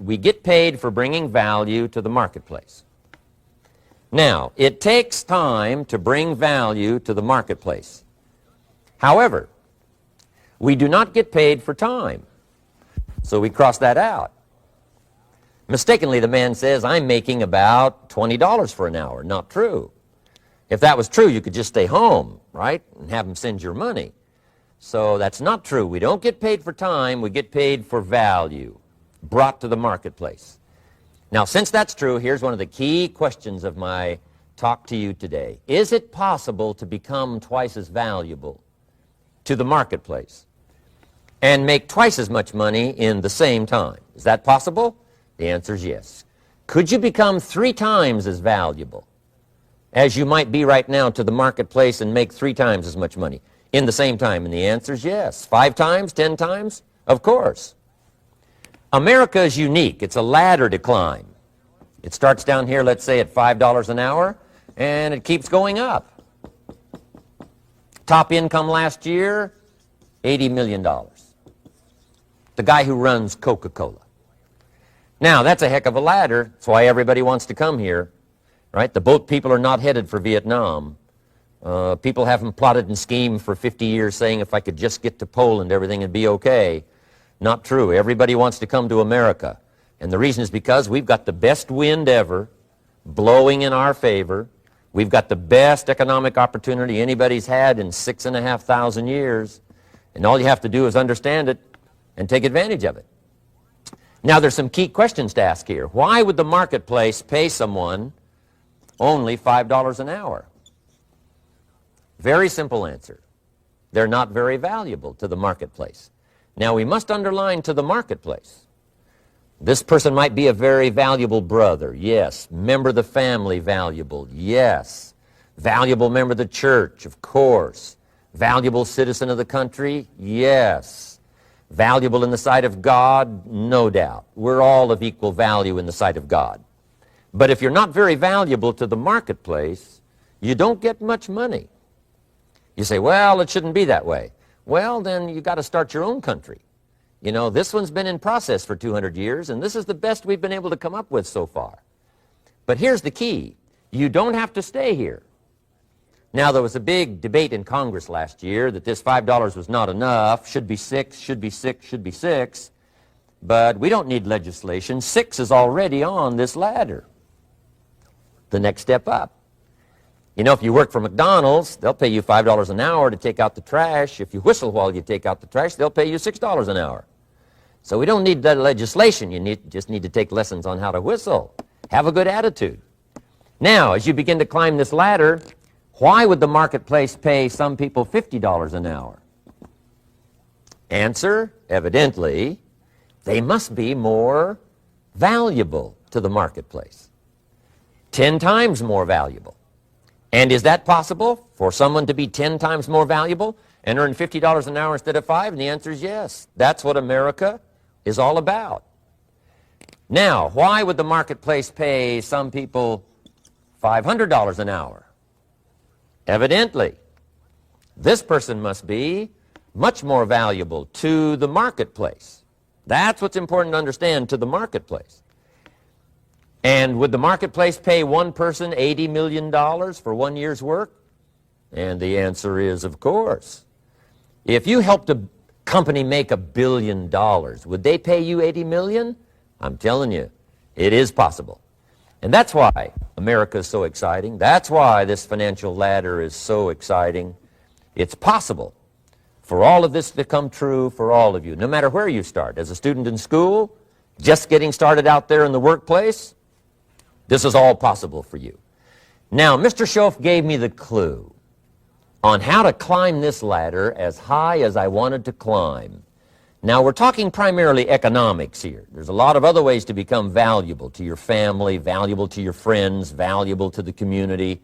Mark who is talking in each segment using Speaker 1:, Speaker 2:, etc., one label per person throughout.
Speaker 1: We get paid for bringing value to the marketplace. Now, it takes time to bring value to the marketplace. However, we do not get paid for time. So we cross that out. Mistakenly, the man says, I'm making about $20 for an hour. Not true. If that was true, you could just stay home, right, and have them send your money. So that's not true. We don't get paid for time. We get paid for value brought to the marketplace. Now, since that's true, here's one of the key questions of my talk to you today. Is it possible to become twice as valuable to the marketplace and make twice as much money in the same time? Is that possible? The answer is yes. Could you become 3 times as valuable as you might be right now to the marketplace and make 3 times as much money in the same time? And the answer is yes. 5 times, 10 times? Of course. America is unique. It's a ladder to climb. It starts down here, let's say, at $5 an hour, and it keeps going up. Top income last year, $80 million. The guy who runs Coca-Cola. Now, that's a heck of a ladder. That's why everybody wants to come here, right? The boat people are not headed for Vietnam. People haven't plotted and schemed for 50 years saying if I could just get to Poland, everything would be okay. Not true. Everybody wants to come to America. And the reason is because we've got the best wind ever blowing in our favor. We've got the best economic opportunity anybody's had in 6,500 years. And all you have to do is understand it and take advantage of it. Now, there's some key questions to ask here. Why would the marketplace pay someone only $5 an hour? Very simple answer. They're not very valuable to the marketplace. Now, we must underline to the marketplace. This person might be a very valuable brother, yes. Member of the family, valuable, yes. Valuable member of the church, of course. Valuable citizen of the country, yes. Valuable in the sight of God, no doubt. We're all of equal value in the sight of God. But if you're not very valuable to the marketplace, you don't get much money. You say, well, it shouldn't be that way. Well, then you got to start your own country. You know, this one's been in process for 200 years, and this is the best we've been able to come up with so far. But here's the key. You don't have to stay here. Now, there was a big debate in Congress last year that this $5 was not enough, should be 6, should be 6, should be 6. But we don't need legislation. 6 is already on this ladder. The next step up. You know, if you work for McDonald's, they'll pay you $5 an hour to take out the trash. If you whistle while you take out the trash, they'll pay you $6 an hour. So we don't need that legislation. You just need to take lessons on how to whistle. Have a good attitude. Now, as you begin to climb this ladder, why would the marketplace pay some people $50 an hour? Answer, evidently, they must be more valuable to the marketplace. 10 times more valuable. And is that possible for someone to be 10 times more valuable and earn $50 an hour instead of 5? And the answer is yes. That's what America is all about. Now, why would the marketplace pay some people $500 an hour? Evidently, this person must be much more valuable to the marketplace. That's what's important to understand, to the marketplace. And would the marketplace pay one person $80 million for 1 year's work? And the answer is, of course. If you helped a company make $1 billion, would they pay you $80 million? I'm telling you, it is possible. And that's why America is so exciting. That's why this financial ladder is so exciting. It's possible for all of this to come true for all of you, no matter where you start. As a student in school, just getting started out there in the workplace, this is all possible for you. Now, Mr. Schoaf gave me the clue on how to climb this ladder as high as I wanted to climb. Now, we're talking primarily economics here. There's a lot of other ways to become valuable to your family, valuable to your friends, valuable to the community,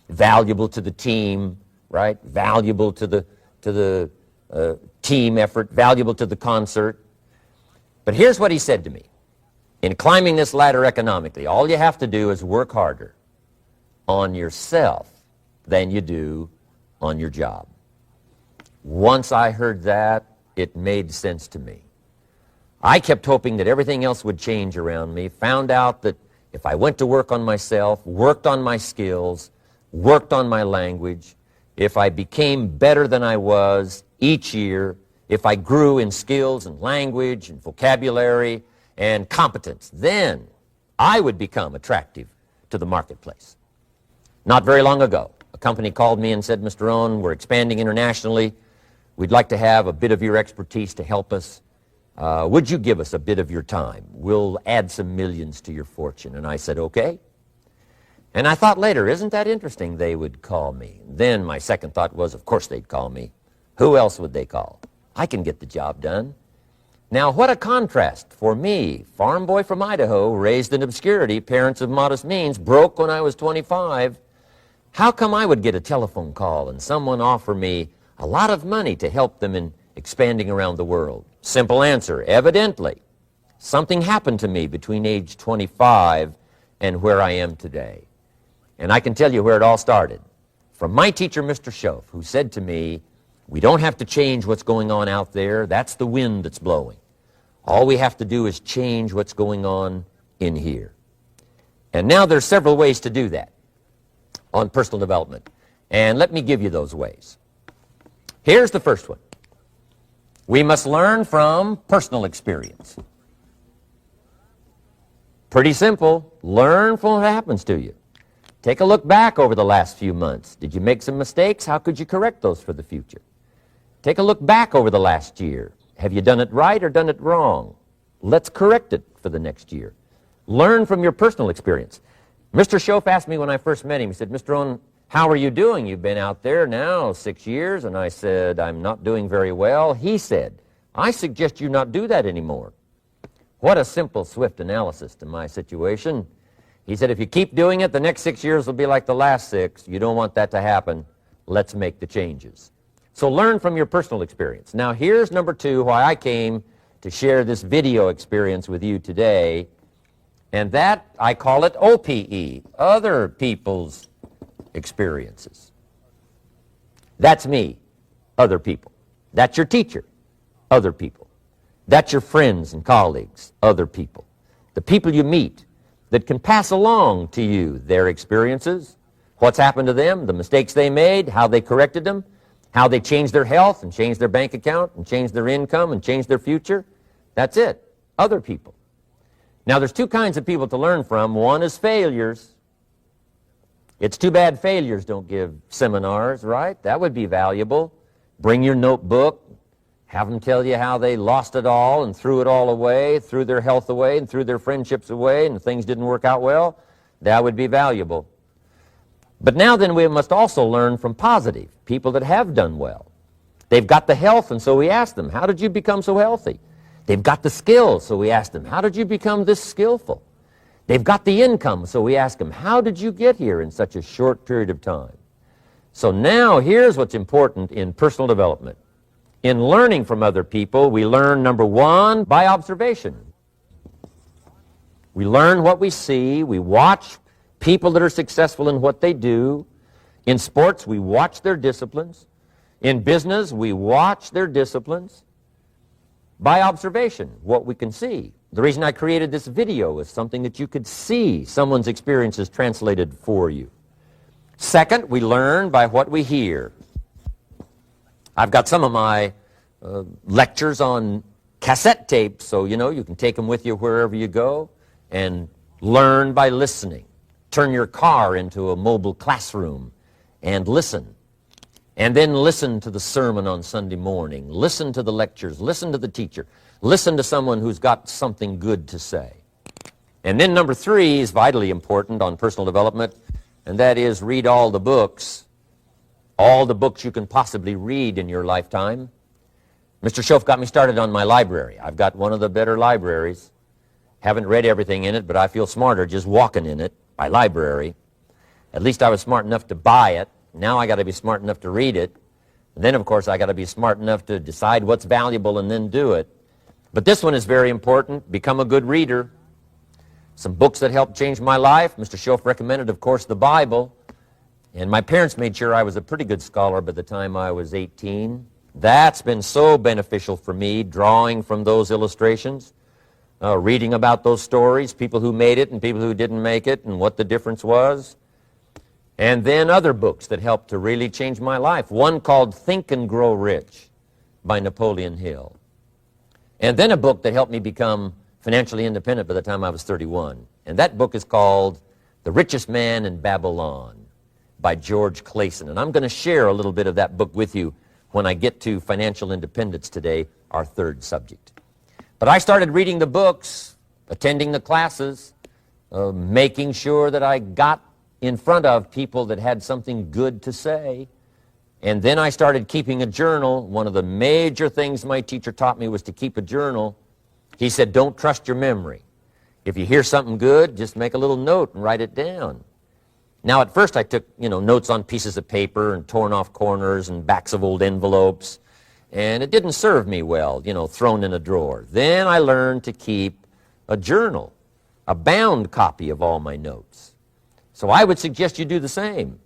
Speaker 1: valuable to the team, right? Valuable to the team effort, valuable to the concert. But here's what he said to me. In climbing this ladder economically, all you have to do is work harder on yourself than you do on your job. Once I heard that, it made sense to me. I kept hoping that everything else would change around me, found out that if I went to work on myself, worked on my skills, worked on my language, if I became better than I was each year, if I grew in skills and language and vocabulary and competence, then I would become attractive to the marketplace. Not very long ago, a company called me and said, Mr. Rohn, we're expanding internationally. We'd like to have a bit of your expertise to help us. Would you give us a bit of your time? We'll add some millions to your fortune. And I said, okay. And I thought later, isn't that interesting? They would call me. Then my second thought was, of course they'd call me. Who else would they call? I can get the job done. Now, what a contrast for me, farm boy from Idaho, raised in obscurity, parents of modest means, broke when I was 25. How come I would get a telephone call and someone offer me a lot of money to help them in expanding around the world? Simple answer, evidently. Something happened to me between age 25 and where I am today. And I can tell you where it all started. From my teacher, Mr. Schoaf, who said to me, we don't have to change what's going on out there. That's the wind that's blowing. All we have to do is change what's going on in here. And now there's several ways to do that on personal development. And let me give you those ways. Here's the first one. We must learn from personal experience. Pretty simple. Learn from what happens to you. Take a look back over the last few months. Did you make some mistakes? How could you correct those for the future? Take a look back over the last year. Have you done it right or done it wrong? Let's correct it for the next year. Learn from your personal experience. Mr. Schoaf asked me when I first met him, he said, Mr. Rohn, how are you doing? You've been out there now 6 years. And I said, I'm not doing very well. He said, I suggest you not do that anymore. What a simple, swift analysis to my situation. He said, if you keep doing it, the next 6 years will be like the last 6. You don't want that to happen. Let's make the changes. So learn from your personal experience. Now here's number 2, why I came to share this video experience with you today. And that, I call it OPE, other people's experiences. That's me, other people. That's your teacher, other people. That's your friends and colleagues, other people. The people you meet that can pass along to you their experiences, what's happened to them, the mistakes they made, how they corrected them, how they changed their health and changed their bank account and changed their income and changed their future. That's it, other people. Now, there's 2 kinds of people to learn from. One is failures. It's too bad failures don't give seminars, right? That would be valuable. Bring your notebook, have them tell you how they lost it all and threw it all away, threw their health away and threw their friendships away and things didn't work out well. That would be valuable. But now then we must also learn from positive, people that have done well. They've got the health, and so we ask them, how did you become so healthy? They've got the skills, so we ask them, how did you become this skillful? They've got the income, so we ask them, how did you get here in such a short period of time? So now here's what's important in personal development. In learning from other people, we learn, number 1, by observation. We learn what we see. We watch people that are successful in what they do. In sports, we watch their disciplines. In business, we watch their disciplines by observation, what we can see. The reason I created this video is something that you could see someone's experiences translated for you. Second, we learn by what we hear. I've got some of my lectures on cassette tapes, so you can take them with you wherever you go and learn by listening. Turn your car into a mobile classroom and listen. And then listen to the sermon on Sunday morning. Listen to the lectures. Listen to the teacher. Listen to someone who's got something good to say. And then number 3 is vitally important on personal development, and that is read all the books you can possibly read in your lifetime. Mr. Schoaf got me started on my library. I've got one of the better libraries. Haven't read everything in it, but I feel smarter just walking in it. My library. At least I was smart enough to buy it. Now I got to be smart enough to read it. And then, of course, I got to be smart enough to decide what's valuable and then do it. But this one is very important. Become a good reader. Some books that helped change my life. Mr. Schoaf recommended, of course, the Bible. And my parents made sure I was a pretty good scholar by the time I was 18. That's been so beneficial for me, drawing from those illustrations, reading about those stories, people who made it and people who didn't make it, and what the difference was. And then other books that helped to really change my life. One called Think and Grow Rich by Napoleon Hill. And then a book that helped me become financially independent by the time I was 31. And that book is called The Richest Man in Babylon by George Clayson. And I'm going to share a little bit of that book with you when I get to financial independence today, our third subject. But I started reading the books, attending the classes, making sure that I got in front of people that had something good to say. And then I started keeping a journal. One of the major things my teacher taught me was to keep a journal. He said, don't trust your memory. If you hear something good, just make a little note and write it down. Now, at first I took, notes on pieces of paper and torn off corners and backs of old envelopes. And it didn't serve me well, thrown in a drawer. Then I learned to keep a journal, a bound copy of all my notes. So I would suggest you do the same.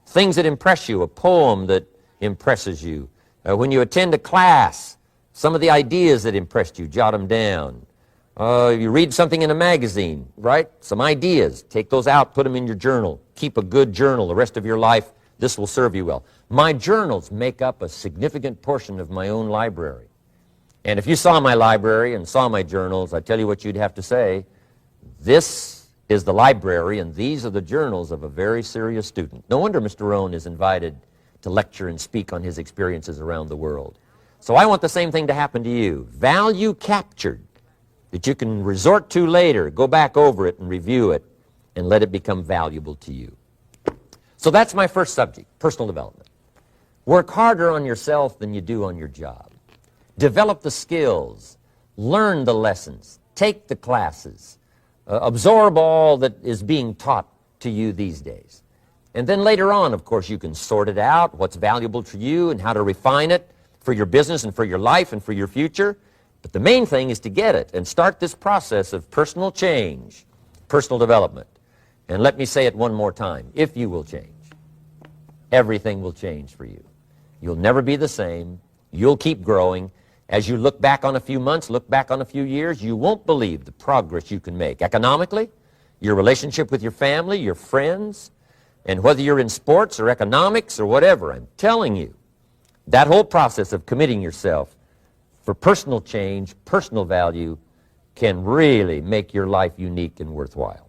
Speaker 1: Things that impress you, a poem that impresses you. When you attend a class, some of the ideas that impressed you, jot them down. You read something in a magazine, right? Some ideas. Take those out, put them in your journal. Keep a good journal the rest of your life. This will serve you well. My journals make up a significant portion of my own library. And if you saw my library and saw my journals, I tell you what you'd have to say. This is the library, and these are the journals of a very serious student. No wonder Mr. Rohn is invited to lecture and speak on his experiences around the world. So I want the same thing to happen to you. Value captured that you can resort to later, go back over it and review it, and let it become valuable to you. So that's my first subject, personal development. Work harder on yourself than you do on your job. Develop the skills, learn the lessons, take the classes, absorb all that is being taught to you these days. And then later on, of course, you can sort it out, what's valuable to you and how to refine it for your business and for your life and for your future. But the main thing is to get it and start this process of personal change, personal development. And let me say it one more time. If you will change, everything will change for you. You'll never be the same. You'll keep growing. As you look back on a few months, look back on a few years, you won't believe the progress you can make. Economically, your relationship with your family, your friends, and whether you're in sports or economics or whatever, I'm telling you, that whole process of committing yourself for personal change, personal value, can really make your life unique and worthwhile.